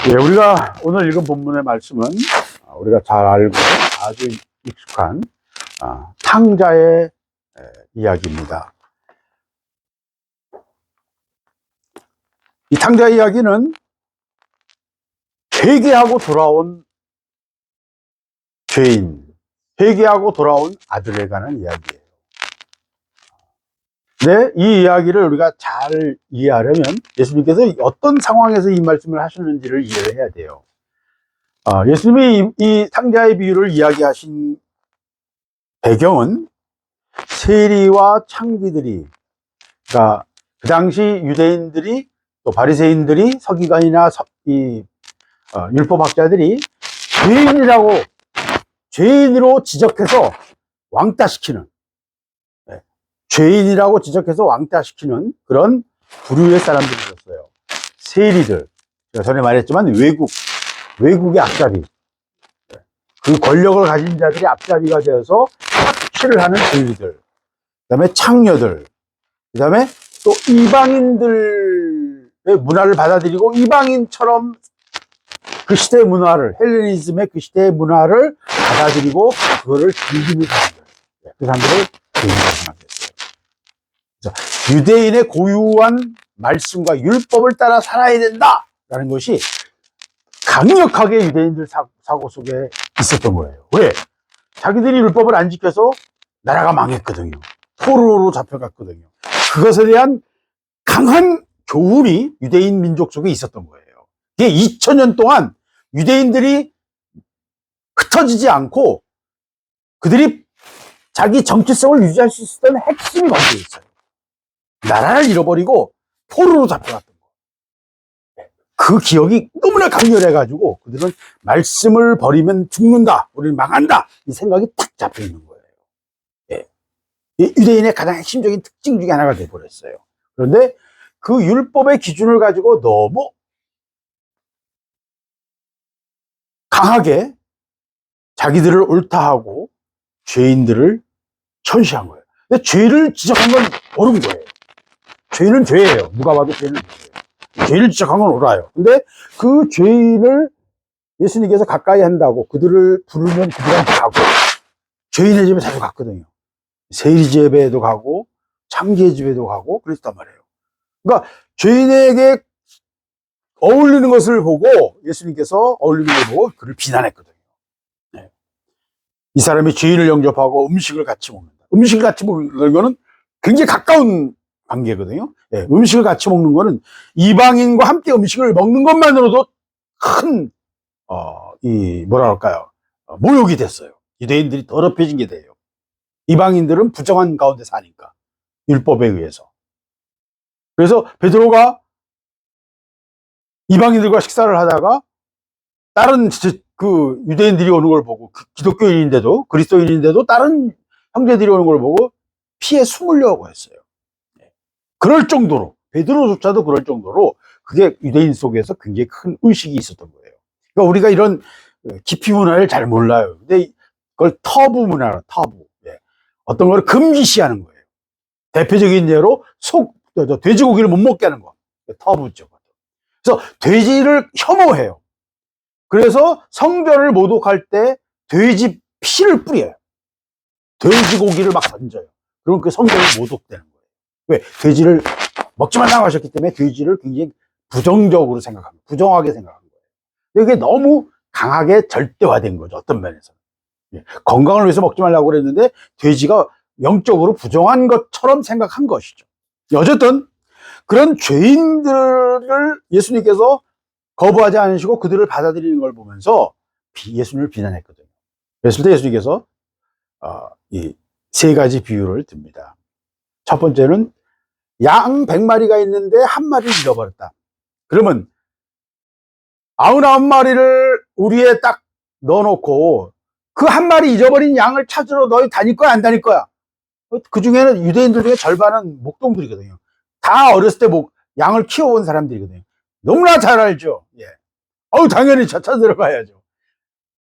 우리가 오늘 읽은 본문의 말씀은 우리가 잘 알고 아주 익숙한 탕자의 이야기입니다. 이 탕자 이야기는 회개하고 돌아온 죄인, 회개하고 돌아온 아들에 관한 이야기예요. 네, 이 이야기를 우리가 잘 이해하려면 예수님께서 어떤 상황에서 이 말씀을 하셨는지를 이해를 해야 돼요. 예수님이 이 탕자의 비유를 이야기하신 배경은 세리와 창기들이, 그러니까 그 당시 유대인들이 또 바리새인들이 서기관이나 율법학자들이 죄인으로 지적해서 왕따시키는, 죄인이라고 지적해서 왕따시키는 그런 부류의 사람들이었어요. 세리들, 제가 전에 말했지만 외국의 앞잡이, 그 권력을 가진 자들이 앞잡이가 되어서 착취를 하는 세리들, 그 다음에 창녀들, 그 다음에 또 이방인들의 문화를 받아들이고 이방인처럼 그 시대의 문화를, 헬레니즘의 그 시대의 문화를 받아들이고 그거를 즐기는 사람들, 그 사람들을 죄인이라고 생각했어요. 유대인의 고유한 말씀과 율법을 따라 살아야 된다라는 것이 강력하게 유대인들 사고 속에 있었던 거예요. 왜? 자기들이 율법을 안 지켜서 나라가 망했거든요. 포로로 잡혀갔거든요. 그것에 대한 강한 교훈이 유대인 민족 속에 있었던 거예요. 이게 2000년 동안 유대인들이 흩어지지 않고 그들이 자기 정체성을 유지할 수 있었던 핵심이 거기에 있어요. 나라를 잃어버리고 포로로 잡혀갔던 거. 그 기억이 너무나 강렬해가지고 그들은 말씀을 버리면 죽는다, 우리는 망한다, 이 생각이 딱 잡혀 있는 거예요. 유대인의 가장 핵심적인 특징 중에 하나가 돼버렸어요. 그런데 그 율법의 기준을 가지고 너무 강하게 자기들을 옳다하고 죄인들을 천시한 거예요. 근데 죄를 지적한 건 옳은 거예요. 죄는 죄예요. 누가 봐도 죄는 죄예요. 죄를 지적한 건 옳아요. 근데 그 죄인을 예수님께서 가까이 한다고 그들을 부르면 그들한테 가고, 죄인의 집에 자주 갔거든요. 세리 집에도 가고 창기의 집에도 가고 그랬단 말이에요. 그러니까 죄인에게 어울리는 것을 보고, 예수님께서 어울리는 걸 보고 그를 비난했거든요. 네. 이 사람이 죄인을 영접하고 음식을 같이 먹는다. 음식을 같이 먹는 거는 굉장히 가까운 관계거든요. 네. 음식을 같이 먹는 거는 이방인과 함께 음식을 먹는 것만으로도 큰 모욕이 됐어요. 유대인들이 더럽혀진 게 돼요. 이방인들은 부정한 가운데 사니까, 율법에 의해서. 그래서 베드로가 이방인들과 식사를 하다가 다른 그 유대인들이 오는 걸 보고, 기독교인인데도, 그리스도인인데도 다른 형제들이 오는 걸 보고 피해 숨으려고 했어요. 그럴 정도로, 베드로조차도 그럴 정도로 그게 유대인 속에서 굉장히 큰 의식이 있었던 거예요. 그러니까 우리가 이런 기피 문화를 잘 몰라요. 근데 그걸 터부 문화라, 터부. 어떤 걸 금기시하는 거예요. 대표적인 예로 돼지고기를 못 먹게 하는 거. 터부죠. 그래서 돼지를 혐오해요. 그래서 성전을 모독할 때 돼지 피를 뿌려요. 돼지고기를 막 던져요. 그럼 그 성전이 모독되는 거예요. 왜? 돼지를 먹지 말라고 하셨기 때문에 돼지를 굉장히 부정적으로 생각합니다. 부정하게 생각한 거예요. 이게 너무 강하게 절대화된 거죠. 어떤 면에서. 건강을 위해서 먹지 말라고 그랬는데 돼지가 영적으로 부정한 것처럼 생각한 것이죠. 어쨌든 그런 죄인들을 예수님께서 거부하지 않으시고 그들을 받아들이는 걸 보면서 예수님을 비난했거든요. 그랬을 때 예수님께서 이 세 가지 비유를 듭니다. 첫 번째는 양 100마리가 있는데 한 마리를 잃어버렸다. 그러면 99마리를 우리에 딱 넣어놓고 그 한 마리 잊어버린 양을 찾으러 너희 다닐 거야, 안 다닐 거야? 그 중에는 유대인들 중에 절반은 목동들이거든요. 다 어렸을 때 양을 키워온 사람들이거든요. 너무나 잘 알죠. 당연히 찾으러 가야죠.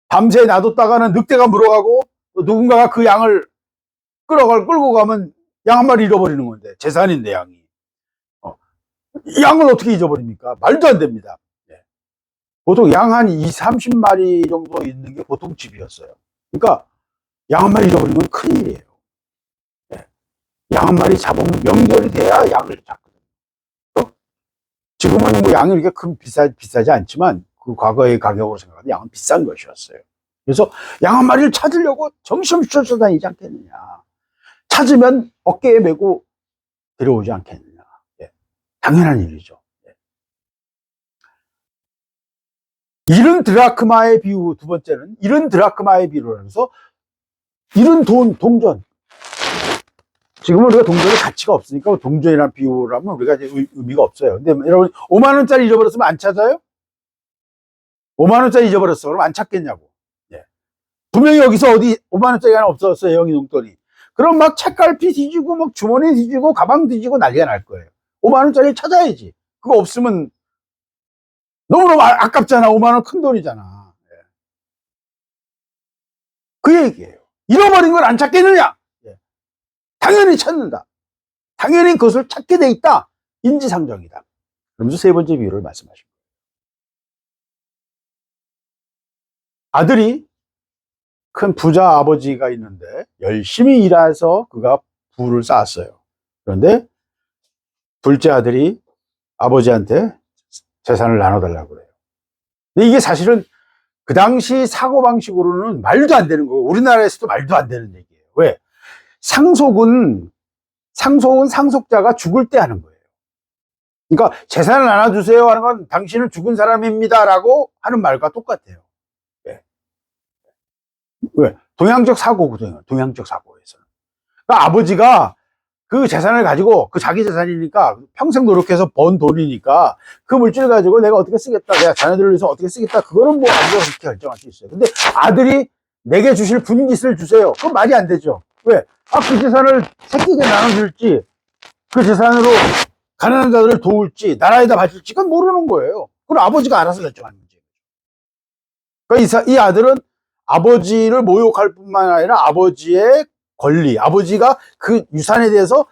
밤새 놔뒀다가는 늑대가 물어가고 누군가가 그 양을 끌고 가면 양 한 마리 잃어버리는 건데, 재산인데 양이. 양을 어떻게 잊어버립니까? 말도 안 됩니다. 보통 양 한 2, 30마리 정도 있는 게 보통 집이었어요. 그러니까 양 한 마리 잃어버리면 큰일이에요. 예. 양 한 마리 잡으면 명절이 돼야 양을 잡거든요. 지금은 뭐 양이 이렇게 비싸지 않지만 그 과거의 가격으로 생각하면 양은 비싼 것이었어요. 그래서 양 한 마리를 찾으려고 정신없이 쫓아다니지 않겠느냐. 찾으면 어깨에 메고 데려오지 않겠느냐. 예. 당연한 일이죠. 예. 잃은 드라크마의 비유, 두 번째는 잃은 드라크마의 비유를 해서 잃은 동전. 지금은 우리가 동전의 가치가 없으니까 동전이라는 비유라면 우리가 이제 의미가 없어요. 근데 여러분 5만 원짜리 잊어버렸으면 안 찾아요? 5만 원짜리 잊어버렸어. 그럼 안 찾겠냐고. 예. 분명히 여기서 어디 5만 원짜리가 하나 없었어요. 영희 용돈이. 그럼 막 책갈피 뒤지고 막 주머니 뒤지고 가방 뒤지고 난리가 날 거예요. 5만 원짜리 찾아야지. 그거 없으면 너무너무 아깝잖아. 5만 원 큰 돈이잖아. 예. 그 얘기예요. 잃어버린 걸 안 찾겠느냐? 예. 당연히 찾는다. 당연히 그것을 찾게 돼 있다. 인지상정이다. 그러면서 세 번째 비유를 말씀하십니다. 아들이 큰 부자 아버지가 있는데 열심히 일해서 그가 부를 쌓았어요. 그런데 둘째 아들이 아버지한테 재산을 나눠달라고 그래요. 근데 이게 사실은 그 당시 사고방식으로는 말도 안 되는 거고 우리나라에서도 말도 안 되는 얘기예요. 왜? 상속은 상속자가 죽을 때 하는 거예요. 그러니까 재산을 나눠주세요 하는 건 당신은 죽은 사람입니다 라고 하는 말과 똑같아요. 예. 왜? 동양적 사고거든요. 동양적 사고에서는. 그러니까 아버지가 그 재산을 가지고 그 자기 재산이니까 평생 노력해서 번 돈이니까 그 물질을 가지고 내가 어떻게 쓰겠다, 내가 자녀들을 위해서 어떻게 쓰겠다, 그거는 뭐 아버지가 그렇게 결정할 수 있어요. 근데 아들이 내게 주실 분깃을 주세요. 그건 말이 안 되죠. 왜? 그 재산을 새끼에게 나눠줄지, 그 재산으로 가난한 자들을 도울지, 나라에다 바칠지, 그건 모르는 거예요. 그건 아버지가 알아서 결정하는 문제예요. 그러니까 이 아들은 아버지를 모욕할 뿐만 아니라 아버지의 권리, 아버지가 그 유산에 대해서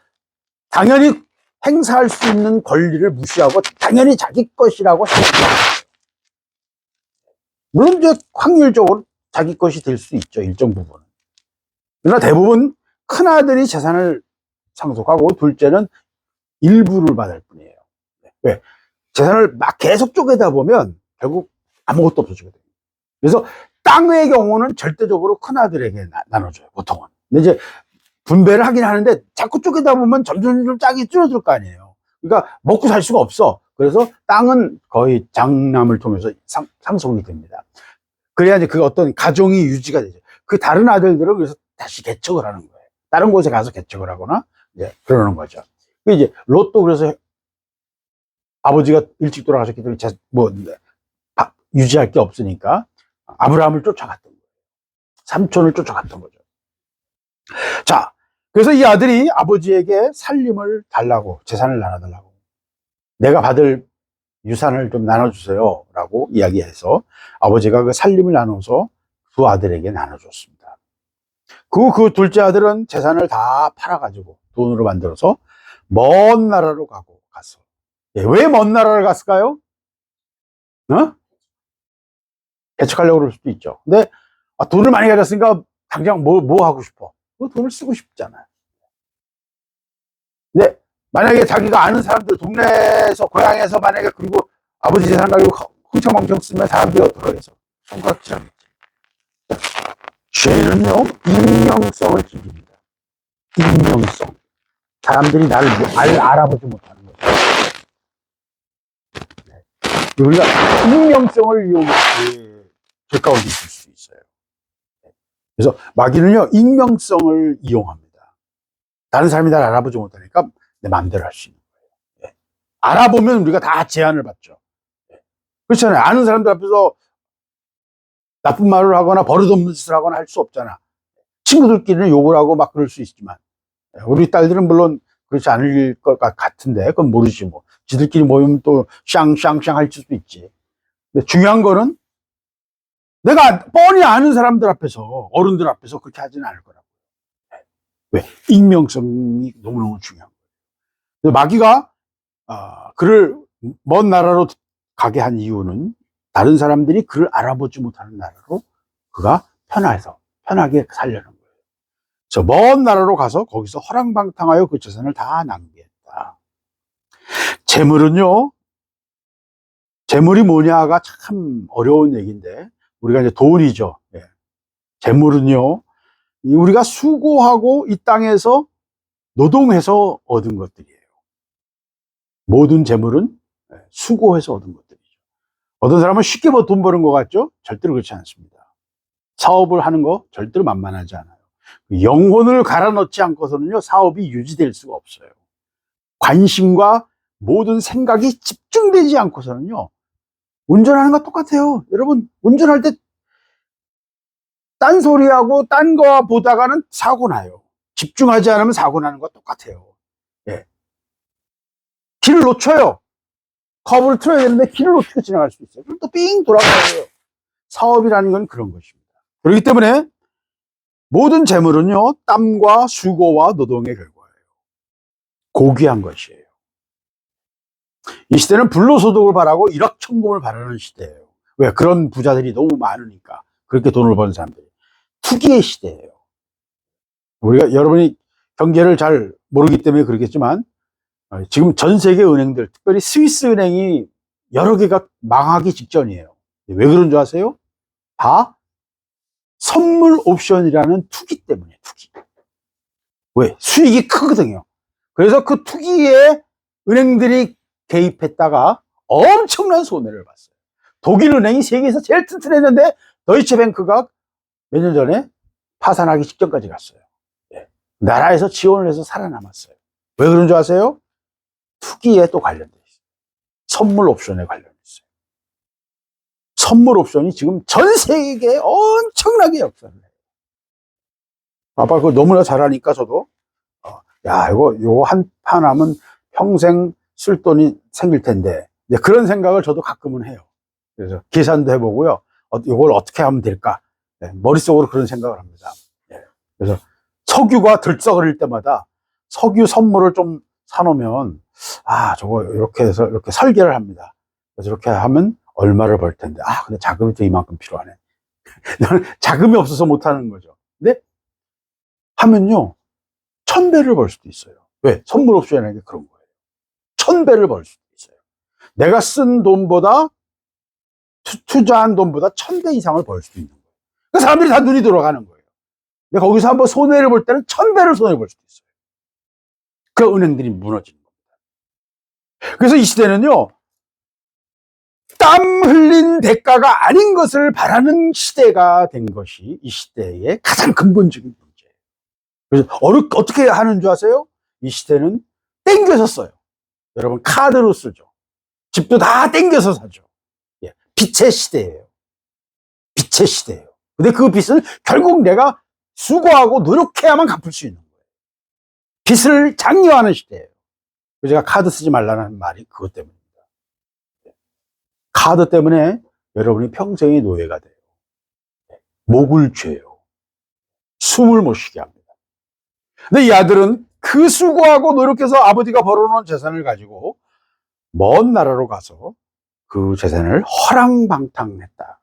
당연히 행사할 수 있는 권리를 무시하고 당연히 자기 것이라고 생각해요. 물론 이제 확률적으로 자기 것이 될 수 있죠, 일정 부분은. 그러나 대부분 큰아들이 재산을 상속하고 둘째는 일부를 받을 뿐이에요. 왜? 재산을 막 계속 쪼개다 보면 결국 아무것도 없어지거든요. 그래서 땅의 경우는 절대적으로 큰아들에게 나눠줘요, 보통은. 근데 이제 분배를 하긴 하는데 자꾸 쪼개다 보면 점점 짝이 줄어들 거 아니에요. 그러니까 먹고 살 수가 없어. 그래서 땅은 거의 장남을 통해서 상속이 됩니다. 그래야 이제 그 어떤 가정이 유지가 되죠. 그 다른 아들들은 그래서 다시 개척을 하는 거예요. 다른 곳에 가서 개척을 하거나 이제 그러는 거죠. 이제 롯도 그래서 아버지가 일찍 돌아가셨기 때문에 유지할 게 없으니까 아브라함을 쫓아갔던 거예요. 삼촌을 쫓아갔던 거죠. 자, 그래서 이 아들이 아버지에게 살림을 달라고, 재산을 나눠달라고, 내가 받을 유산을 좀 나눠주세요 라고 이야기해서 아버지가 그 살림을 나눠서 두 아들에게 나눠줬습니다. 그 둘째 아들은 재산을 다 팔아가지고 돈으로 만들어서 먼 나라로 갔어. 왜 먼 나라를 갔을까요? 개척하려고 그럴 수도 있죠. 근데 돈을 많이 가졌으니까 당장 뭐 하고 싶어? 그 돈을 쓰고 싶잖아요. 근데 만약에 자기가 아는 사람들, 동네에서, 고향에서 만약에 그리고 아버지 재산 가지고 흥청망청 쓰면 사람들이 어떻게 해서 손가락질하겠지. 죄는요, 익명성을 지킵니다. 익명성. 사람들이 나를 알아보지 못하는 거죠. 우리가 익명성을 이용해 죄 가운데 있을 수 있어요. 그래서 마귀는요, 익명성을 이용합니다. 다른 사람이 나를 알아보지 못하니까 내 마음대로 할 수 있는 거예요. 알아보면 우리가 다 제한을 받죠. 그렇잖아요. 아는 사람들 앞에서 나쁜 말을 하거나 버릇없는 짓을 하거나 할 수 없잖아. 친구들끼리는 욕을 하고 막 그럴 수 있지만 우리 딸들은 물론 그렇지 않을 것 같은데 그건 모르지 뭐. 지들끼리 모이면 또 샹샹샹 할 수도 있지. 근데 중요한 거는 내가 뻔히 아는 사람들 앞에서, 어른들 앞에서 그렇게 하지는 않을 거라고. 왜? 익명성이 너무너무 중요한 거예요. 마귀가 그를 먼 나라로 가게 한 이유는 다른 사람들이 그를 알아보지 못하는 나라로 그가 편하게 살려는 거예요. 저 먼 나라로 가서 거기서 허랑방탕하여 그 재산을 다 낭비했다. 재물은요, 재물이 뭐냐가 참 어려운 얘기인데, 우리가 이제 돈이죠. 예. 재물은요, 우리가 수고하고 이 땅에서 노동해서 얻은 것들이에요. 모든 재물은 수고해서 얻은 것들이죠. 어떤 사람은 쉽게 돈 버는 것 같죠? 절대로 그렇지 않습니다. 사업을 하는 거 절대로 만만하지 않아요. 영혼을 갈아 넣지 않고서는요, 사업이 유지될 수가 없어요. 관심과 모든 생각이 집중되지 않고서는요, 운전하는 거 똑같아요. 여러분, 운전할 때 딴소리하고 딴 거 보다가는 사고 나요. 집중하지 않으면 사고 나는 거 똑같아요. 예. 길을 놓쳐요. 커브를 틀어야 되는데 길을 놓치고 지나갈 수 있어요. 그럼 또 삥 돌아가요. 사업이라는 건 그런 것입니다. 그렇기 때문에 모든 재물은요, 땀과 수고와 노동의 결과예요. 고귀한 것이에요. 이 시대는 불로소득을 바라고 일확천금을 바라는 시대예요. 왜? 그런 부자들이 너무 많으니까. 그렇게 돈을 버는 사람들이. 투기의 시대예요. 우리가, 여러분이 경제를 잘 모르기 때문에 그렇겠지만, 지금 전 세계 은행들, 특별히 스위스 은행이 여러 개가 망하기 직전이에요. 왜 그런 줄 아세요? 다 선물 옵션이라는 투기 때문에, 투기. 왜? 수익이 크거든요. 그래서 그 투기에 은행들이 개입했다가 엄청난 손해를 봤어요. 독일 은행이 세계에서 제일 튼튼했는데 도이체뱅크가 몇 년 전에 파산하기 직전까지 갔어요. 예. 나라에서 지원을 해서 살아남았어요. 왜 그런 줄 아세요? 투기에 또 관련돼 있어요. 선물 옵션에 관련돼 있어요. 선물 옵션이 지금 전 세계에 엄청나게 역사를 해요. 아빠 그거 너무나 잘하니까 저도 야, 이거 한 판 하면 평생 쓸 돈이 생길 텐데, 이제 그런 생각을 저도 가끔은 해요. 그래서 계산도 해보고요. 이걸 어떻게 하면 될까? 네, 머릿속으로 그런 생각을 합니다. 네, 그래서 석유가 들썩거릴 때마다 석유 선물을 좀 사놓으면, 저거 이렇게 해서 이렇게 설계를 합니다. 그래서 이렇게 하면 얼마를 벌 텐데, 근데 자금이 또 이만큼 필요하네. 나는 자금이 없어서 못하는 거죠. 근데 하면요, 1000배를 벌 수도 있어요. 왜? 선물 옵션이라는 게 그런 거예요. 1000배를 벌 수도 있어요. 내가 쓴 돈보다, 투자한 돈보다 1000배 이상을 벌 수도 있는 거예요. 그 사람들이 다 눈이 돌아가는 거예요. 근데 거기서 한번 손해를 볼 때는 1000배를 손해볼 수도 있어요. 그 은행들이 무너지는 겁니다. 그래서 이 시대는요, 땀 흘린 대가가 아닌 것을 바라는 시대가 된 것이 이 시대의 가장 근본적인 문제예요. 그래서 어떻게 하는 줄 아세요? 이 시대는 땡겨서 써요. 여러분, 카드로 쓰죠. 집도 다 땡겨서 사죠. 예, 빚의 시대예요. 빚의 시대예요. 근데 그 빚은 결국 내가 수고하고 노력해야만 갚을 수 있는 거예요. 빚을 장려하는 시대예요. 제가 카드 쓰지 말라는 말이 그것 때문입니다. 카드 때문에 여러분이 평생의 노예가 돼요. 목을 죄요. 숨을 못 쉬게 합니다. 근데 이 아들은 그 수고하고 노력해서 아버지가 벌어놓은 재산을 가지고 먼 나라로 가서 그 재산을 허랑방탕했다.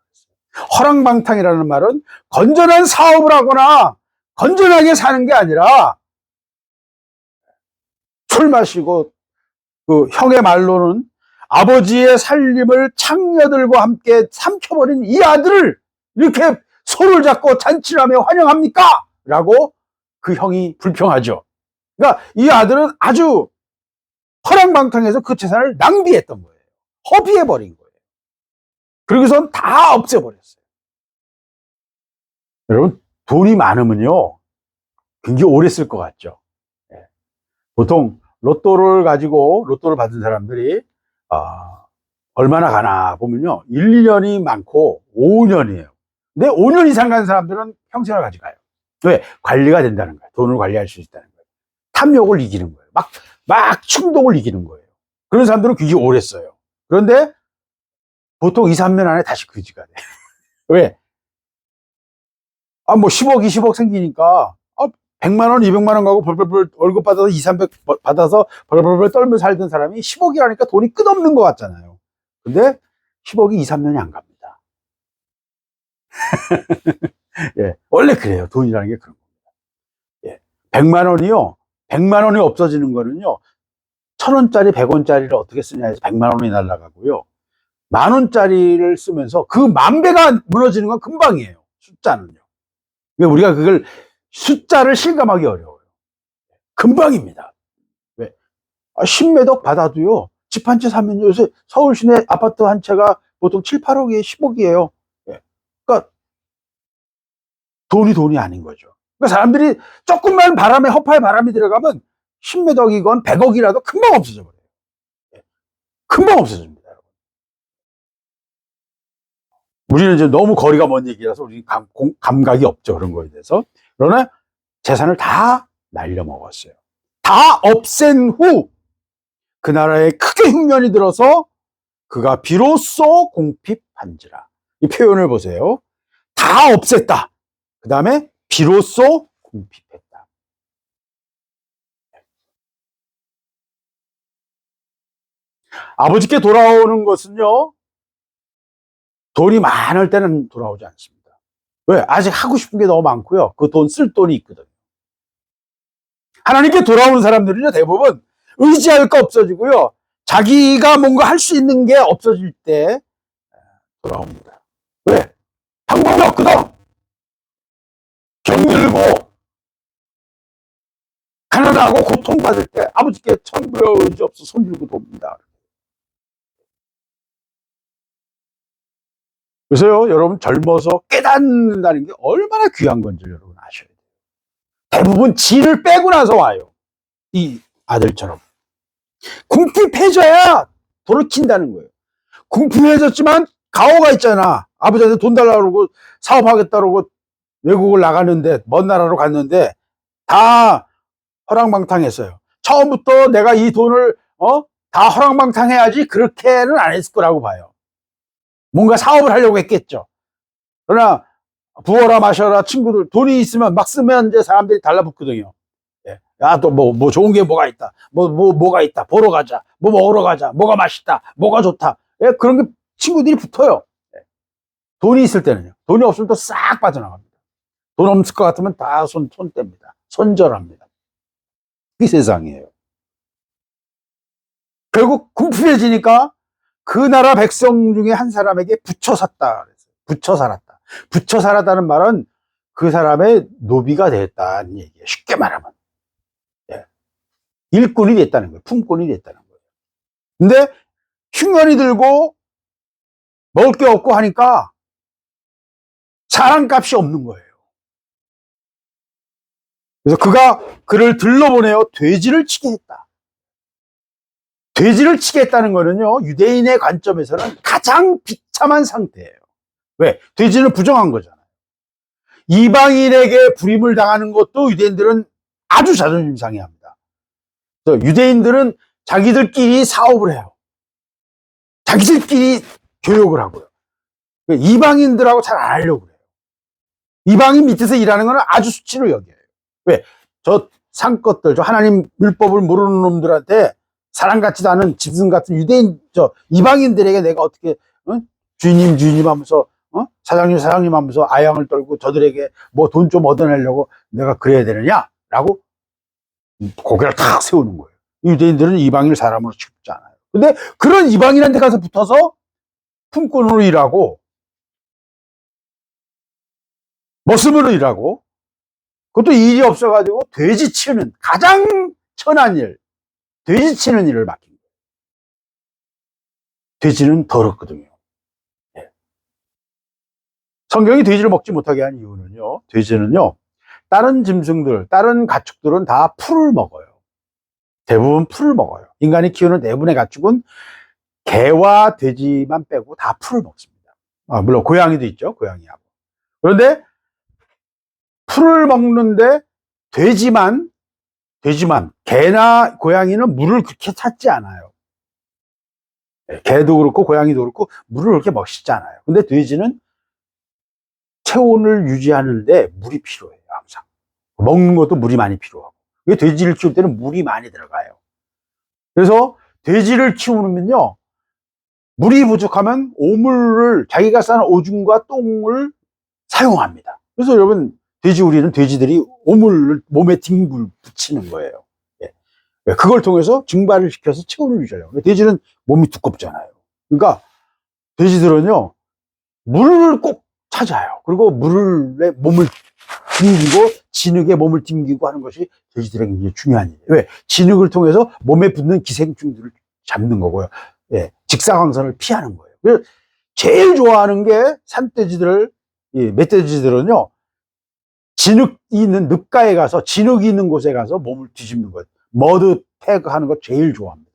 허랑방탕이라는 말은 건전한 사업을 하거나 건전하게 사는 게 아니라 술 마시고, 그 형의 말로는 아버지의 살림을 창녀들과 함께 삼켜버린 이 아들을 이렇게 손을 잡고 잔치를 하며 환영합니까? 라고 그 형이 불평하죠. 그러니까 이 아들은 아주 허랑방탕해서 그 재산을 낭비했던 거예요. 허비해버린 거예요. 그러고선 다 없애버렸어요. 여러분, 돈이 많으면요, 굉장히 오래 쓸 것 같죠. 보통 로또를 받은 사람들이 얼마나 가나 보면요, 1, 2년이 많고 5년이에요. 근데 5년 이상 간 사람들은 평생을 가져가요. 왜? 관리가 된다는 거예요. 돈을 관리할 수 있다는 거예요. 탐욕을 이기는 거예요. 막 충동을 이기는 거예요. 그런 사람들은 굉장히 오래 써요. 그런데 보통 2, 3년 안에 다시 거지가 돼요. 왜? 10억, 20억 생기니까 100만 원, 200만 원 가고 벌벌벌 월급 받아서 2, 300 받아서 벌벌벌 떨며 살던 사람이 10억이라니까 돈이 끝없는 것 같잖아요. 근데 10억이 2, 3년이 안 갑니다. 예, 원래 그래요. 돈이라는 게 그런 겁니다. 예, 100만 원이요. 100만 원이 없어지는 거는요. 1,000원짜리, 100원짜리를 어떻게 쓰냐 해서 100만 원이 날아가고요. 10,000원짜리를 쓰면서 그 10,000배가 무너지는 건 금방이에요. 숫자는요. 그러니까 우리가 그걸 숫자를 실감하기 어려워요. 금방입니다. 왜? 10매덕 받아도요. 집 한 채 사면 요새 서울 시내 아파트 한 채가 보통 7, 8억이에요. 10억이에요. 그러니까 돈이 아닌 거죠. 그러니까 사람들이 조금만 바람에 허파에 바람이 들어가면 10매덕이건 100억이라도 금방 없어져 버려요. 금방 없어집니다. 우리는 이제 너무 거리가 먼 얘기라서 우리 감각이 없죠. 그런 거에 대해서. 그러나 재산을 다 날려먹었어요. 다 없앤 후 그 나라에 크게 흉년이 들어서 그가 비로소 공핍한지라. 이 표현을 보세요. 다 없앴다. 그 다음에 비로소 공핍했다. 아버지께 돌아오는 것은요. 돈이 많을 때는 돌아오지 않습니다. 왜? 아직 하고 싶은 게 너무 많고요. 그 돈 쓸 돈이 있거든요. 하나님께 돌아오는 사람들은요, 대부분 의지할 거 없어지고요. 자기가 뭔가 할 수 있는 게 없어질 때 돌아옵니다. 왜? 방법이 없거든. 병들고 가난하고 고통받을 때 아버지께 천부여 의지 없어 손 들고 돕니다. 그래서요, 여러분 젊어서 깨닫는다는 게 얼마나 귀한 건지 여러분 아셔야 돼요. 대부분 지를 빼고 나서 와요. 이 아들처럼. 궁핍해져야 돌이킨다는 거예요. 궁핍해졌지만 가오가 있잖아. 아버지한테 돈 달라고 그러고 사업하겠다고 그러고 외국을 나갔는데 먼 나라로 갔는데 다 허랑방탕했어요. 처음부터 내가 이 돈을 다 허랑방탕해야지 그렇게는 안 했을 거라고 봐요. 뭔가 사업을 하려고 했겠죠. 그러나 부어라 마셔라 친구들 돈이 있으면 막 쓰면 이제 사람들이 달라붙거든요. 예. 야, 또 뭐 좋은 게 뭐가 있다. 뭐가 있다. 보러 가자. 뭐 먹으러 가자. 뭐가 맛있다. 뭐가 좋다. 예, 그런 게 친구들이 붙어요. 예. 돈이 있을 때는요. 돈이 없으면 또 싹 빠져나갑니다. 돈 없을 것 같으면 다 손 뗍니다. 손절합니다. 이 세상이에요. 결국 궁핍해지니까 그 나라 백성 중에 한 사람에게 붙여 샀다. 붙여 살았다. 붙여 살았다는 말은 그 사람의 노비가 됐다는 얘기예요. 쉽게 말하면. 예. 일꾼이 됐다는 거예요. 품꾼이 됐다는 거예요. 근데 흉년이 들고 먹을 게 없고 하니까 사람값이 없는 거예요. 그래서 그가 그를 들러보내어 돼지를 치게 했다. 돼지를 치게 했다는 거는요, 유대인의 관점에서는 가장 비참한 상태예요. 왜? 돼지는 부정한 거잖아요. 이방인에게 불임을 당하는 것도 유대인들은 아주 자존심 상해합니다. 유대인들은 자기들끼리 사업을 해요. 자기들끼리 교역을 하고요. 이방인들하고 잘 안 하려고 그래요. 이방인 밑에서 일하는 건 아주 수치로 여겨요. 왜? 저 상것들, 저 하나님 율법을 모르는 놈들한테 사람 같지도 않은 짐승 같은 유대인, 이방인들에게 내가 어떻게, 주인님 하면서, 사장님 하면서 아양을 떨고 저들에게 뭐 돈 좀 얻어내려고 내가 그래야 되느냐라고 고개를 탁 세우는 거예요. 유대인들은 이방인을 사람으로 취급하지 않아요. 근데 그런 이방인한테 가서 붙어서 품꾼으로 일하고, 머슴으로 일하고, 그것도 일이 없어가지고 돼지 치우는 가장 천한 일, 돼지 치는 일을 맡긴 거예요. 돼지는 더럽거든요. 예. 성경이 돼지를 먹지 못하게 한 이유는요, 돼지는요, 다른 짐승들, 다른 가축들은 다 풀을 먹어요. 대부분 풀을 먹어요. 인간이 키우는 대부분의 가축은 개와 돼지만 빼고 다 풀을 먹습니다. 물론 고양이도 있죠, 고양이하고. 그런데 풀을 먹는데 돼지만 개나 고양이는 물을 그렇게 찾지 않아요. 개도 그렇고 고양이도 그렇고 물을 그렇게 먹시지 않아요. 근데 돼지는 체온을 유지하는데 물이 필요해요. 항상 먹는 것도 물이 많이 필요하고. 돼지를 키울 때는 물이 많이 들어가요. 그래서 돼지를 키우면요, 물이 부족하면 오물을, 자기가 싼 오줌과 똥을 사용합니다. 그래서 여러분, 돼지우리는 돼지들이 오물을 몸에 뒹굴 붙이는 거예요. 예. 그걸 통해서 증발을 시켜서 체온을 유지하려고. 돼지는 몸이 두껍잖아요. 그러니까 돼지들은요, 물을 꼭 찾아요. 그리고 물에 몸을 뒹기고, 진흙에 몸을 뒹기고 하는 것이 돼지들에게 굉장히 중요한 일이에요. 왜? 진흙을 통해서 몸에 붙는 기생충들을 잡는 거고요. 예, 직사광선을 피하는 거예요. 그래서 제일 좋아하는 게 산돼지들, 이 멧돼지들은요, 진흙이 있는 늪가에 가서, 진흙이 있는 곳에 가서 몸을 뒤집는 거예요. 머드 패그 하는 거 제일 좋아합니다.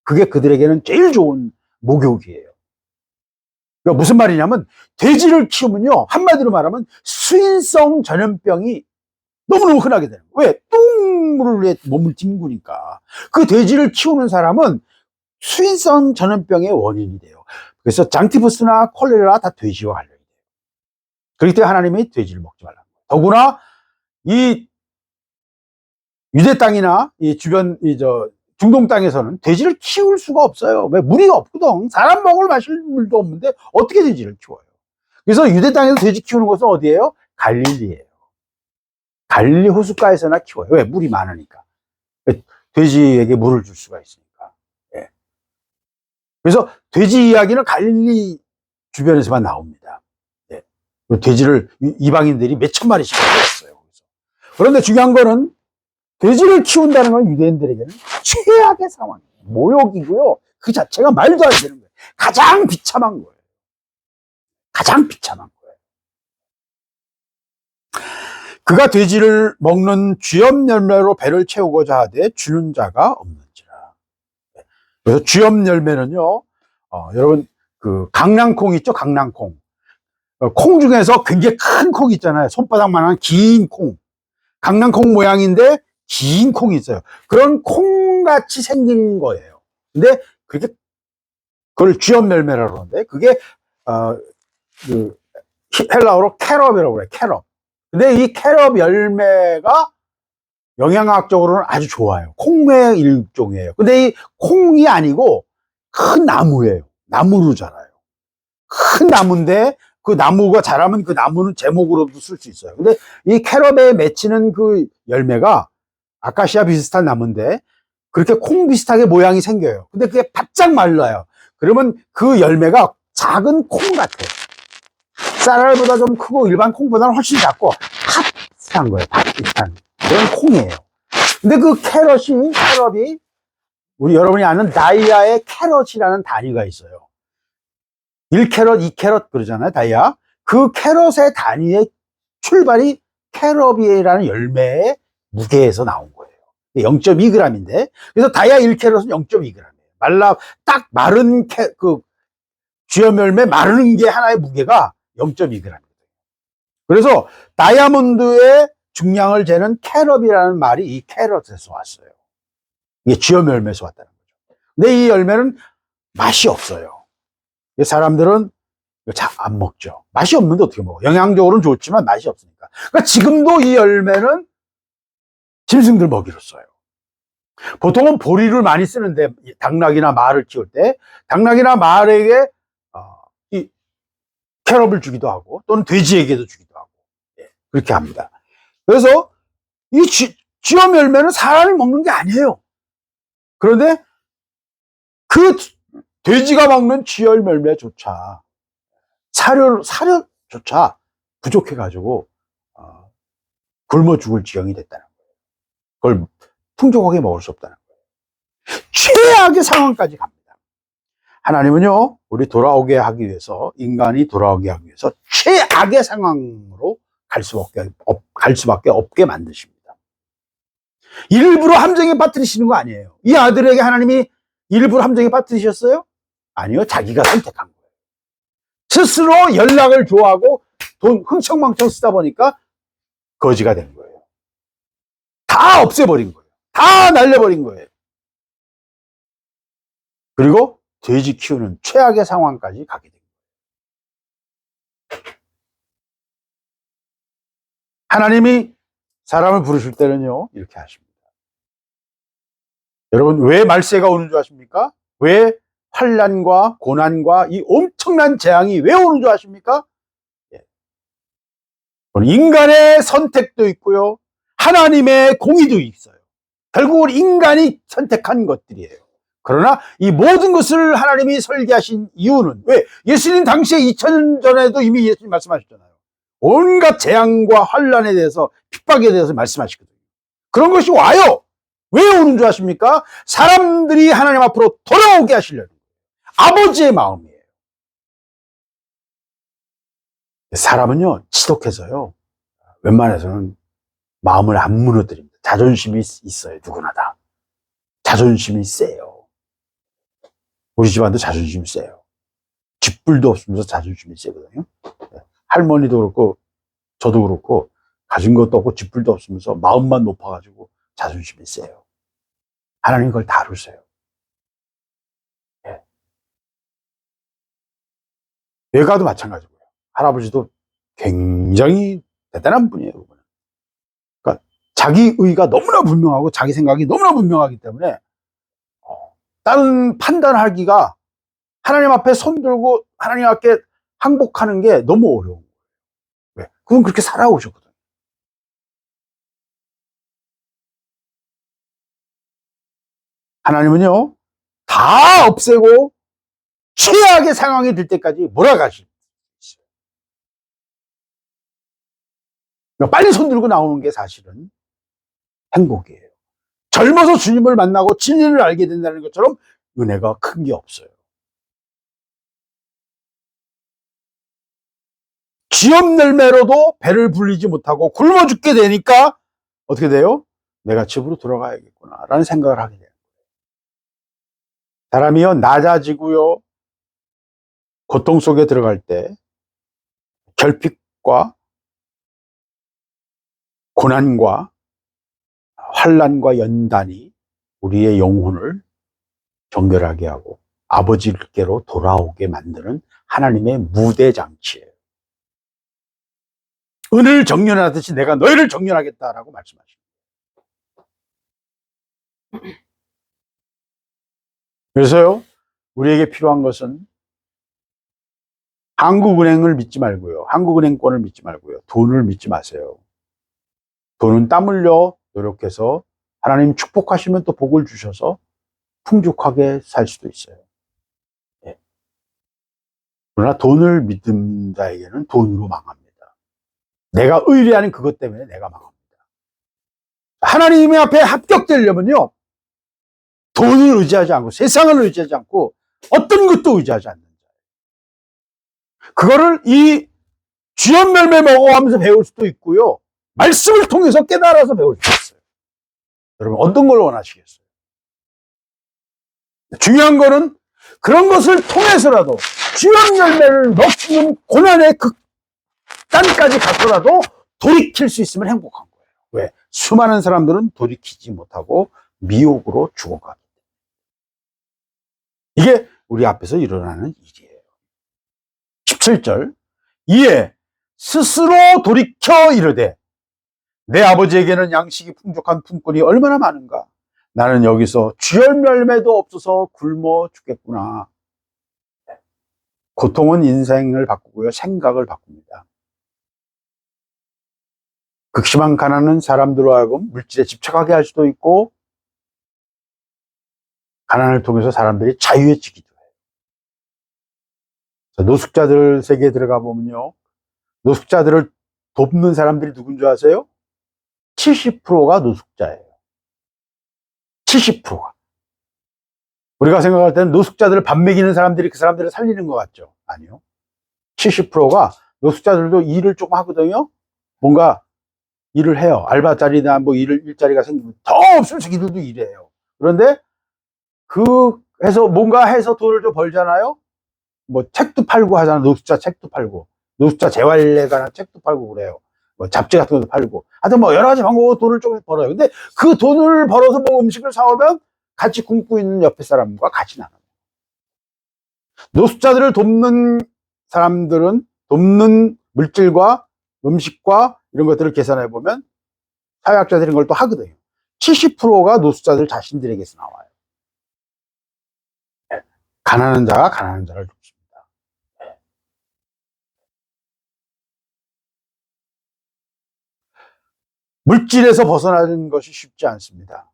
그게 그들에게는 제일 좋은 목욕이에요. 그러니까 무슨 말이냐면, 돼지를 키우면요, 한마디로 말하면 수인성 전염병이 너무너무 흔하게 되는 거예요. 왜? 똥물에 몸을 뒹구니까. 그 돼지를 키우는 사람은 수인성 전염병의 원인이 돼요. 그래서 장티푸스나 콜레라 다 돼지와 관련이 돼요. 그렇기 때문에 하나님이 돼지를 먹지 말라는 거예요. 더구나 이 유대 땅이나 이 주변 중동 땅에서는 돼지를 키울 수가 없어요. 왜? 물이 없거든. 사람 먹을 마실 물도 없는데 어떻게 돼지를 키워요? 그래서 유대 땅에서 돼지 키우는 곳은 어디예요? 갈릴리예요. 갈릴리 호숫가에서나 키워요. 왜? 물이 많으니까. 돼지에게 물을 줄 수가 있으니까. 예. 그래서 돼지 이야기는 갈릴리 주변에서만 나옵니다. 예. 돼지를 이방인들이 몇 천 마리씩 키웠어요. 그런데 중요한 거는 돼지를 키운다는 건 유대인들에게는 최악의 상황이에요. 모욕이고요. 그 자체가 말도 안 되는 거예요. 가장 비참한 거예요. 가장 비참한 거예요. 그가 돼지를 먹는 쥐염 열매로 배를 채우고자 하되 주는 자가 없는지라. 그래서 쥐염 열매는요, 여러분, 그 강낭콩 있죠? 강낭콩. 콩 중에서 굉장히 큰 콩 있잖아요. 손바닥만한 긴 콩. 강낭콩 모양인데 긴 콩이 있어요. 그런 콩같이 생긴 거예요. 근데 그걸 쥐염 열매라고 그러는데, 그게 그 헬라어로 캐럽이라고 그래요. 캐럽. 근데 이 캐럽 열매가 영양학적으로는 아주 좋아요. 콩의 일종이에요. 근데 이 콩이 아니고 큰 나무예요. 나무로 자라요. 큰 나무인데 그 나무가 자라면 그 나무는 제목으로도 쓸 수 있어요. 근데 이 캐럽에 맺히는 그 열매가 아카시아 비슷한 나무인데 그렇게 콩 비슷하게 모양이 생겨요. 근데 그게 바짝 말라요. 그러면 그 열매가 작은 콩 같아요. 쌀알보다 좀 크고 일반 콩보다는 훨씬 작고 팥 비슷한 거예요. 팥 비슷한 그런 콩이에요. 근데 그 캐럿이 우리 여러분이 아는 다이아의 캐럿이라는 단위가 있어요. 1캐럿, 2캐럿 그러잖아요. 다이아. 그 캐럿의 단위의 출발이 캐럿이라는 열매의 무게에서 나온 거예요. 0.2g인데 그래서 다이아 1캐럿은 0.2g이에요. 딱 마른 쥐염 열매 마르는 게 하나의 무게가 0.2g입니다. 그래서 다이아몬드의 중량을 재는 캐럿이라는 말이 이 캐럿에서 왔어요. 이게 쥐염 열매에서 왔다는 거죠. 근데 이 열매는 맛이 없어요. 사람들은 잘 안 먹죠. 맛이 없는데 어떻게 먹어? 영양적으로는 좋지만 맛이 없으니까. 그러니까 지금도 이 열매는 짐승들 먹이로 써요. 보통은 보리를 많이 쓰는데 당나귀나 말을 키울 때 당나귀나 말에게 이 캐럿을 주기도 하고 또는 돼지에게도 주기도 하고 그렇게 합니다. 그래서 이 쥐염 열매는 사람이 먹는 게 아니에요. 그런데 그 돼지가 먹는 쥐염 열매조차 사료조차 부족해가지고 굶어 죽을 지경이 됐다는 거예요. 그걸 풍족하게 먹을 수 없다는 거예요. 최악의 상황까지 갑니다. 하나님은요, 우리 돌아오게 하기 위해서, 인간이 돌아오게 하기 위해서 최악의 상황으로 갈 수밖에 없게 만드십니다. 일부러 함정에 빠뜨리시는 거 아니에요. 이 아들에게 하나님이 일부러 함정에 빠뜨리셨어요? 아니요, 자기가 선택한 거예요. 스스로 연락을 좋아하고 돈 흥청망청 쓰다 보니까 거지가 된 거예요. 다 없애버린 거예요. 다 날려버린 거예요. 그리고 돼지 키우는 최악의 상황까지 가게 됩니다. 하나님이 사람을 부르실 때는요, 이렇게 하십니다. 여러분, 왜 말세가 오는 줄 아십니까? 왜 환난과 고난과 이 엄청난 재앙이 왜 오는 줄 아십니까? 인간의 선택도 있고요. 하나님의 공의도 있어요. 결국은 인간이 선택한 것들이에요. 그러나 이 모든 것을 하나님이 설계하신 이유는 왜? 예수님 당시에 2000년 전에도 이미 예수님 말씀하셨잖아요. 온갖 재앙과 환난에 대해서 핍박에 대해서 말씀하시거든요. 그런 것이 와요. 왜 오는 줄 아십니까? 사람들이 하나님 앞으로 돌아오게 하시려는 거예요. 아버지의 마음이에요. 사람은요 지독해서요 웬만해서는 마음을 안 무너뜨립니다. 자존심이 있어요. 누구나 다 자존심이 세요. 우리 집안도 자존심이 세요. 쥐뿔도 없으면서 자존심이 세거든요. 할머니도 그렇고 저도 그렇고 가진 것도 없고 쥐뿔도 없으면서 마음만 높아가지고 자존심이 세요. 하나님 그걸 다루세요. 외가도 마찬가지고요. 할아버지도 굉장히 대단한 분이에요. 그러니까 자기 의가 너무나 분명하고 자기 생각이 너무나 분명하기 때문에 다른 판단하기가 하나님 앞에 손들고 하나님 앞에 항복하는 게 너무 어려운 거예요. 왜? 그건 그렇게 살아오셨거든요. 하나님은요 다 없애고 최악의 상황이 될 때까지 몰아가실 수 있어요. 그러니까 빨리 손들고 나오는 게 사실은 행복이에요. 젊어서 주님을 만나고 진리를 알게 된다는 것처럼 은혜가 큰 게 없어요. 쥐업 열매로도 배를 불리지 못하고 굶어 죽게 되니까 어떻게 돼요? 내가 집으로 돌아가야겠구나 라는 생각을 하게 돼요. 사람이요 낮아지고요 고통 속에 들어갈 때 결핍과 고난과 환난과 연단이 우리의 영혼을 정결하게 하고 아버지께로 돌아오게 만드는 하나님의 무대장치예요. 은을 정련하듯이 내가 너희를 정련하겠다라고 말씀하십니다. 그래서요 우리에게 필요한 것은 한국은행을 믿지 말고요. 한국은행권을 믿지 말고요. 돈을 믿지 마세요. 돈은 땀 흘려 노력해서 하나님 축복하시면 또 복을 주셔서 풍족하게 살 수도 있어요. 예. 그러나 돈을 믿는 자에게는 돈으로 망합니다. 내가 의뢰하는 그것 때문에 내가 망합니다. 하나님의 앞에 합격되려면요 돈을 의지하지 않고 세상을 의지하지 않고 어떤 것도 의지하지 않는 자예요. 그거를 이 쥐업 열매 먹어가면서 배울 수도 있고요 말씀을 통해서 깨달아서 배울 수 있어요. 여러분 어떤 걸 원하시겠어요? 중요한 거는 그런 것을 통해서라도 쥐업 열매를 먹는 고난의 극단까지 가서라도 돌이킬 수 있으면 행복한 거예요. 왜? 수많은 사람들은 돌이키지 못하고 미혹으로 죽어가기 때문에. 이게 우리 앞에서 일어나는 일이에요. 17절 이에 스스로 돌이켜 이르되 내 아버지에게는 양식이 풍족한 품꾼이 얼마나 많은가. 나는 여기서 쥐업 열매도 없어서 굶어 죽겠구나. 고통은 인생을 바꾸고요 생각을 바꿉니다. 극심한 가난은 사람들로 하여금 물질에 집착하게 할 수도 있고 가난을 통해서 사람들이 자유해지기도 해요. 노숙자들 세계에 들어가 보면요 노숙자들을 돕는 사람들이 누군 줄 아세요? 70%가 노숙자예요. 70%가. 우리가 생각할 때는 노숙자들을 밥 먹이는 사람들이 그 사람들을 살리는 것 같죠? 아니요. 70%가 노숙자들도 일을 조금 하거든요. 뭔가 일을 해요. 알바자리나 뭐 일자리가 생기면 더 없으면 자기들도 일해요. 그런데 해서 뭔가 해서 돈을 좀 벌잖아요. 뭐 책도 팔고 하잖아. 노숙자 책도 팔고 노숙자 재활에 관한 책도 팔고 그래요. 뭐 잡지 같은 것도 팔고 하여튼 뭐 여러 가지 방법으로 돈을 조금 벌어요. 근데 그 돈을 벌어서 뭐 음식을 사오면 같이 굶고 있는 옆에 사람과 같이 나눠요. 노숙자들을 돕는 사람들은 돕는 물질과 음식과 이런 것들을 계산해 보면 사회학자들이 이걸 또 하거든요. 70%가 노숙자들 자신들에게서 나와요. 가난한 자가 가난한 자를 돕습니다. 물질에서 벗어나는 것이 쉽지 않습니다.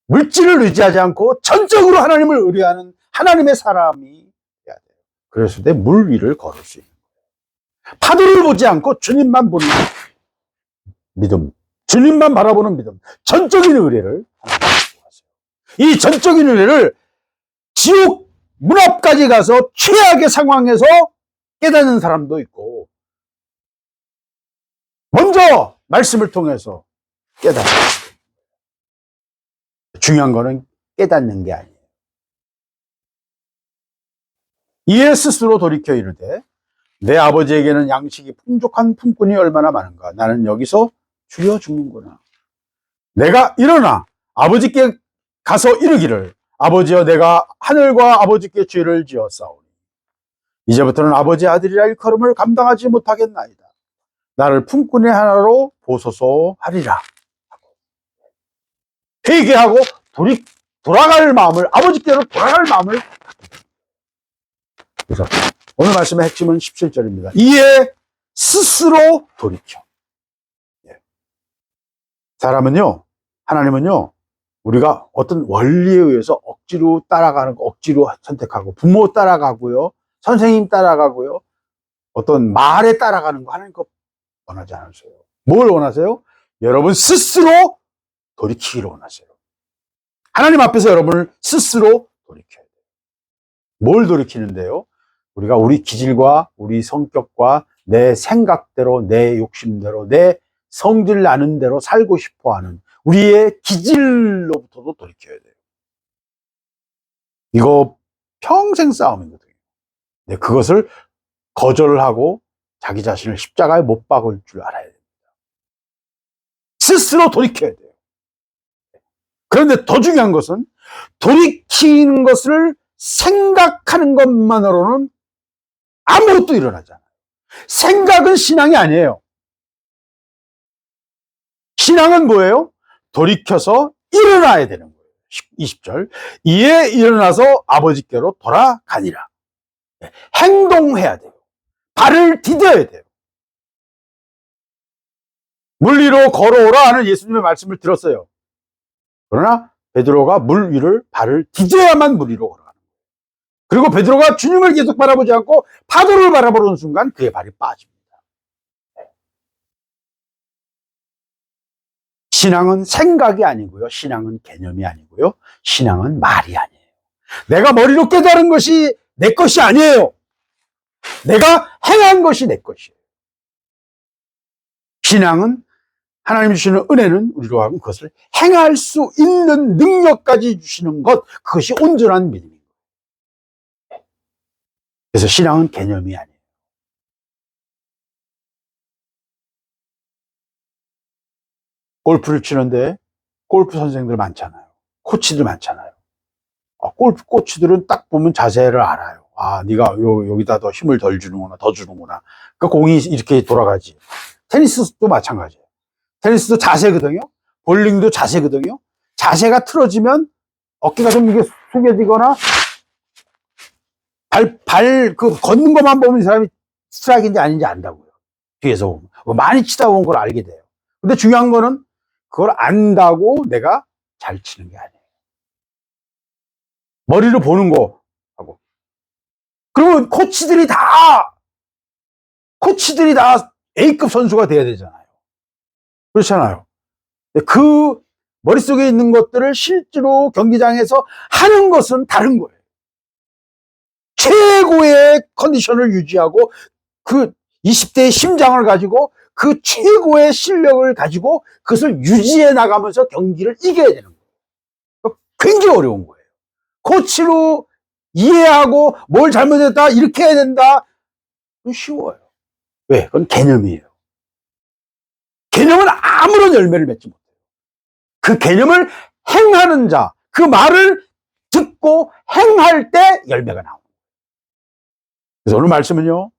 물질을 의지하지 않고 전적으로 하나님을 의뢰하는 하나님의 사람이 돼야 돼요. 그랬을 때 물 위를 걸을 수 있는 거예요. 파도를 보지 않고 주님만 보는 믿음, 주님만 바라보는 믿음, 전적인 의뢰를 하나님께 구하세요. 이 전적인 의뢰를 지옥 문 앞까지 가서 최악의 상황에서 깨닫는 사람도 있고, 먼저 말씀을 통해서 깨닫습니다. 중요한 거는 깨닫는 게 아니에요. 이에 스스로 돌이켜 이르되 내 아버지에게는 양식이 풍족한 품꾼이 얼마나 많은가. 나는 여기서 죽여 죽는구나. 내가 일어나 아버지께 가서 이르기를 아버지여 내가 하늘과 아버지께 죄를 지었사오니 이제부터는 아버지의 아들이라 일컬음을 감당하지 못하겠나이다. 나를 품꾼의 하나로 보소서 하리라. 회개하고 돌아갈 마음을, 아버지께로 돌아갈 마음을. 그래서 오늘 말씀의 핵심은 17절입니다. 이에 스스로 돌이켜. 사람은요, 하나님은요, 우리가 어떤 원리에 의해서 억지로 따라가는 거, 억지로 선택하고, 부모 따라가고요, 선생님 따라가고요, 어떤 말에 따라가는 거 하나님 거 원하지 않으세요. 뭘 원하세요? 여러분 스스로 돌이키기를 원하세요. 하나님 앞에서 여러분을 스스로 돌이켜야 돼요. 뭘 돌이키는데요? 우리가 우리 기질과 우리 성격과 내 생각대로, 내 욕심대로, 내 성질 나는 대로 살고 싶어 하는 우리의 기질로부터도 돌이켜야 돼요. 이거 평생 싸움이거든요. 네, 그것을 거절하고 자기 자신을 십자가에 못 박을 줄 알아야 됩니다. 스스로 돌이켜야 돼요. 그런데 더 중요한 것은 돌이키는 것을 생각하는 것만으로는 아무것도 일어나지 않아요. 생각은 신앙이 아니에요. 신앙은 뭐예요? 돌이켜서 일어나야 되는 거예요. 20절. 이에 일어나서 아버지께로 돌아가니라. 행동해야 돼요. 발을 디뎌야 돼요. 물 위로 걸어오라 하는 예수님의 말씀을 들었어요. 그러나 베드로가 물 위를 발을 디뎌야만 물 위로 걸어가는 거예요. 그리고 베드로가 주님을 계속 바라보지 않고 파도를 바라보는 순간 그의 발이 빠집니다. 신앙은 생각이 아니고요. 신앙은 개념이 아니고요. 신앙은 말이 아니에요. 내가 머리로 깨달은 것이 내 것이 아니에요. 내가 행한 것이 내 것이에요. 신앙은 하나님 주시는 은혜는 우리로 하여금 그것을 행할 수 있는 능력까지 주시는 것, 그것이 온전한 믿음입니다. 그래서 신앙은 개념이 아니에요. 골프를 치는데 골프 선생들 많잖아요. 코치들 많잖아요. 골프 코치들은 딱 보면 자세를 알아요. 아, 네가 여기다 더 힘을 덜 주는구나, 더 주는구나. 그러니까 공이 이렇게 돌아가지. 테니스도 마찬가지예요. 테니스도 자세거든요. 볼링도 자세거든요. 자세가 틀어지면 어깨가 좀 이게 숙여지거나 걷는 것만 보면 이 사람이 스트라이크인지 아닌지 안다고요. 뒤에서 보면. 많이 치다 보면 그걸 알게 돼요. 근데 중요한 거는 그걸 안다고 내가 잘 치는 게 아니에요. 머리로 보는 거 하고. 그러면 코치들이 다 A급 선수가 돼야 되잖아요. 그렇잖아요. 그 머릿속에 있는 것들을 실제로 경기장에서 하는 것은 다른 거예요. 최고의 컨디션을 유지하고 그 20대의 심장을 가지고 그 최고의 실력을 가지고 그것을 유지해 나가면서 경기를 이겨야 되는 거예요. 굉장히 어려운 거예요. 코치로 이해하고 뭘 잘못했다, 이렇게 해야 된다. 그건 쉬워요. 왜? 그건 개념이에요. 개념은 아무런 열매를 맺지 못해요. 그 개념을 행하는 자, 그 말을 듣고 행할 때 열매가 나옵니다. 그래서 오늘 말씀은요,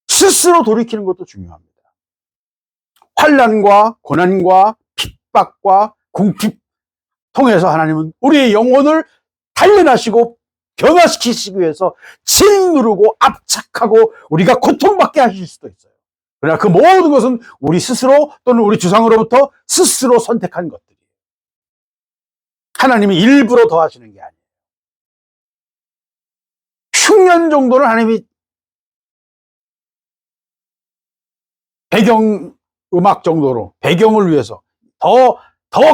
스스로 돌이키는 것도 중요합니다. 환난과 고난과 핍박과 궁핍 통해서 하나님은 우리의 영혼을 단련하시고 변화시키시기 위해서 짓누르고 압착하고 우리가 고통받게 하실 수도 있어요. 그러나 그 모든 것은 우리 스스로 또는 우리 주상으로부터 스스로 선택한 것들이에요. 하나님이 일부러 더 하시는 게 아니에요. 흉년 정도는 하나님이 배경 음악 정도로 배경을 위해서 더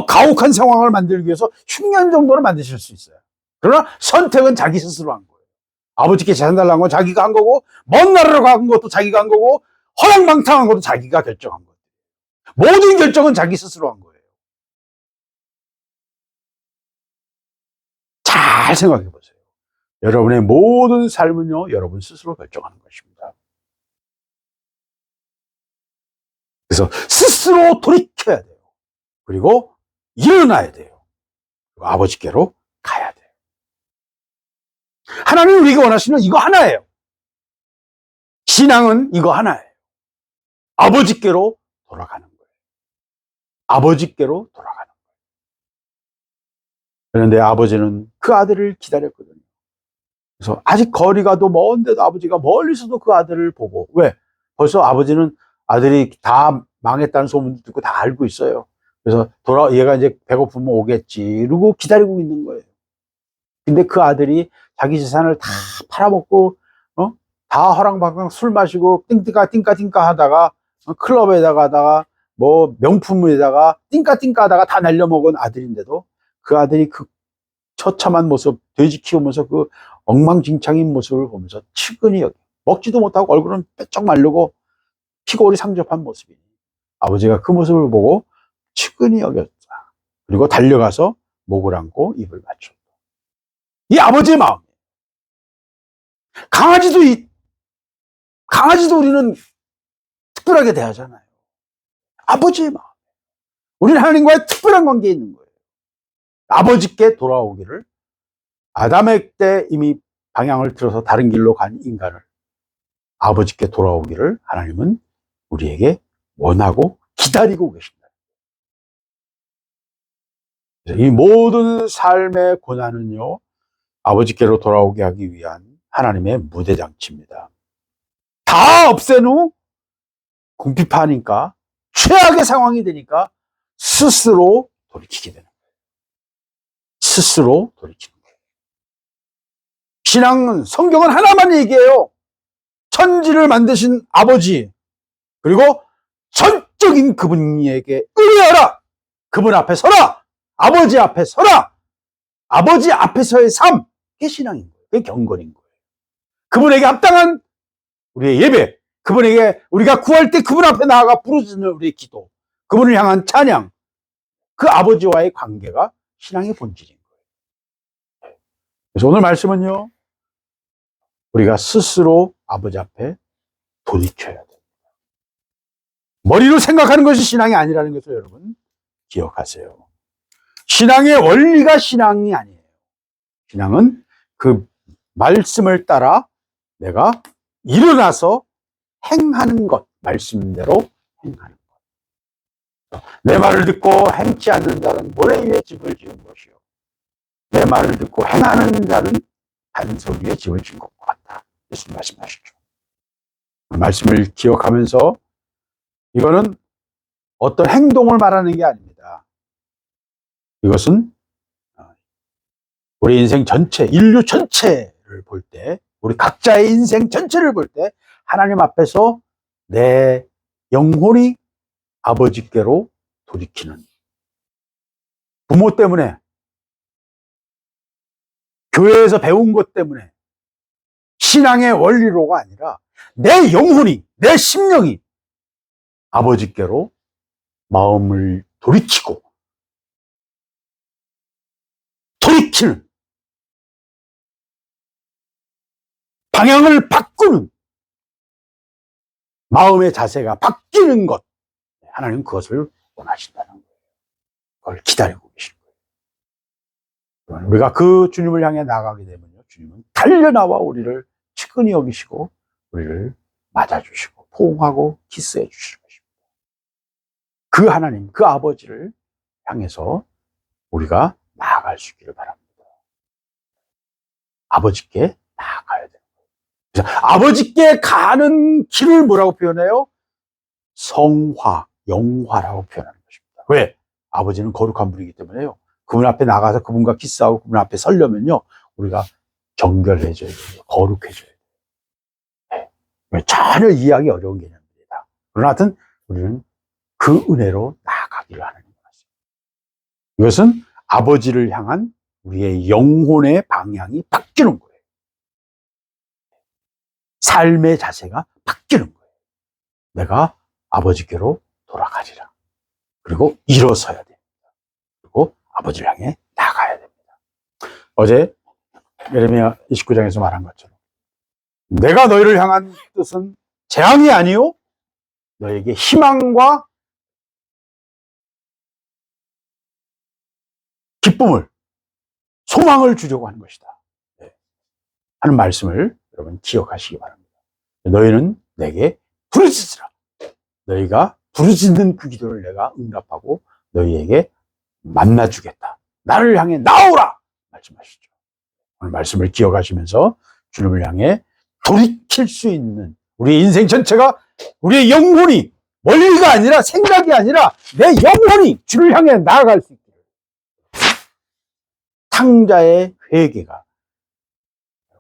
가혹한 상황을 만들기 위해서 흉년 정도는 만드실 수 있어요. 그러나 선택은 자기 스스로 한 거예요. 아버지께 재산 달라는 건 자기가 한 거고, 먼 나라로 간 것도 자기가 한 거고, 허랑방탕한 것도 자기가 결정한 거예요. 모든 결정은 자기 스스로 한 거예요. 잘 생각해 보세요. 여러분의 모든 삶은요, 여러분 스스로 결정하는 것입니다. 그래서 스스로 돌이켜야 돼요. 그리고 일어나야 돼요. 그리고 아버지께로 가야 돼요. 하나님이 우리가 원하시는 이거 하나예요. 신앙은 이거 하나예요. 아버지께로 돌아가는 거예요. 아버지께로 돌아가는 거예요. 그런데 아버지는 그 아들을 기다렸거든요. 그래서 아직 거리가 더 먼데도 아버지가 멀리서도 그 아들을 보고, 왜? 벌써 아버지는 아들이 다 망했다는 소문도 듣고 다 알고 있어요. 그래서 얘가 이제 배고프면 오겠지 이러고 기다리고 있는 거예요. 근데 그 아들이 자기 재산을 다 팔아먹고, 다 허랑방탕 술 마시고 띵까 하다가 클럽에다가 뭐 명품에다가 띵까 하다가 다 날려먹은 아들인데도 그 아들이 그 처참한 모습, 돼지 키우면서 그 엉망진창인 모습을 보면서 측은히 여겨. 먹지도 못하고 얼굴은 빼쩍 마르고 피골이 상접한 모습이니 아버지가 그 모습을 보고 측은히 여겼다. 그리고 달려가서 목을 안고 입을 맞췄다. 이 아버지의 마음. 강아지도 우리는 특별하게 대하잖아요. 아버지의 마음. 우리는 하나님과의 특별한 관계에 있는 거예요. 아버지께 돌아오기를, 아담의 때 이미 방향을 틀어서 다른 길로 간 인간을 아버지께 돌아오기를 하나님은 우리에게 원하고 기다리고 계십니다. 이 모든 삶의 고난은요, 아버지께로 돌아오게 하기 위한 하나님의 무대장치입니다. 다 없앤 후 궁핍하니까, 최악의 상황이 되니까 스스로 돌이키게 되는 거예요. 스스로 돌이키는 거예요. 신앙은, 성경은 하나만 얘기해요. 천지를 만드신 아버지, 그리고 전적인 그분에게 의뢰하라. 그분 앞에 서라. 아버지 앞에 서라. 아버지 앞에서의 삶. 그게 신앙인 거예요. 그게 경건인 거예요. 그분에게 합당한 우리의 예배, 그분에게 우리가 구할 때 그분 앞에 나아가 부르짖는 우리의 기도, 그분을 향한 찬양, 그 아버지와의 관계가 신앙의 본질인 거예요. 그래서 오늘 말씀은요, 우리가 스스로 아버지 앞에 돌이켜야 돼요. 머리로 생각하는 것이 신앙이 아니라는 것을 여러분 기억하세요. 신앙의 원리가 신앙이 아니에요. 신앙은 그 말씀을 따라 내가 일어나서 행하는 것, 말씀대로 행하는 것. 내 말을 듣고 행치 않는 자는 모래 위에 집을 지은 것이요, 내 말을 듣고 행하는 자는 반석 위에 집을 지은 것과 같다. 예수님 말씀하시죠. 말씀을 기억하면서, 이거는 어떤 행동을 말하는 게 아닙니다. 이것은 우리 인생 전체, 인류 전체를 볼 때, 우리 각자의 인생 전체를 볼 때 하나님 앞에서 내 영혼이 아버지께로 돌이키는, 부모 때문에, 교회에서 배운 것 때문에, 신앙의 원리로가 아니라 내 영혼이, 내 심령이 아버지께로 마음을 돌이키는, 방향을 바꾸는, 마음의 자세가 바뀌는 것, 하나님은 그것을 원하신다는 거예요. 그걸 기다리고 계신 거예요. 우리가 그 주님을 향해 나가게 되면요, 주님은 달려나와 우리를 측은히 여기시고 우리를 맞아주시고 포옹하고 키스해 주실 것입니다. 그 하나님, 그 아버지를 향해서 우리가 나아갈 수 있기를 바랍니다. 아버지께 나아가야 돼요. 그래서 아버지께 가는 길을 뭐라고 표현해요? 성화, 영화라고 표현하는 것입니다. 왜? 아버지는 거룩한 분이기 때문에요. 그분 앞에 나가서 그분과 키스하고 그분 앞에 서려면요, 우리가 정결해져야 돼요. 거룩해져야 돼요. 네. 전혀 이해하기 어려운 개념입니다. 그러나 하여튼 우리는 그 은혜로 나아가기를 하는 것입니다. 이것은 아버지를 향한 우리의 영혼의 방향이 바뀌는 거예요. 삶의 자세가 바뀌는 거예요. 내가 아버지께로 돌아가리라. 그리고 일어서야 됩니다. 그리고 아버지를 향해 나가야 됩니다. 어제 예레미야 29장에서 말한 것처럼 내가 너희를 향한 뜻은 재앙이 아니요 너에게 희망과 기쁨을, 소망을 주려고 하는 것이다 하는 말씀을 여러분 기억하시기 바랍니다. 너희는 내게 부르짖으라. 너희가 부르짖는 그 기도를 내가 응답하고 너희에게 만나주겠다. 나를 향해 나오라 말씀하시죠. 오늘 말씀을 기억하시면서 주님을 향해 돌이킬 수 있는 우리 인생 전체가, 우리의 영혼이, 멀리가 아니라 생각이 아니라 내 영혼이 주를 향해 나아갈 수 있기를, 탕자의 회개가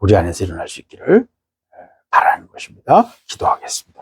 우리 안에서 일어날 수 있기를 바라는 것입니다. 기도하겠습니다.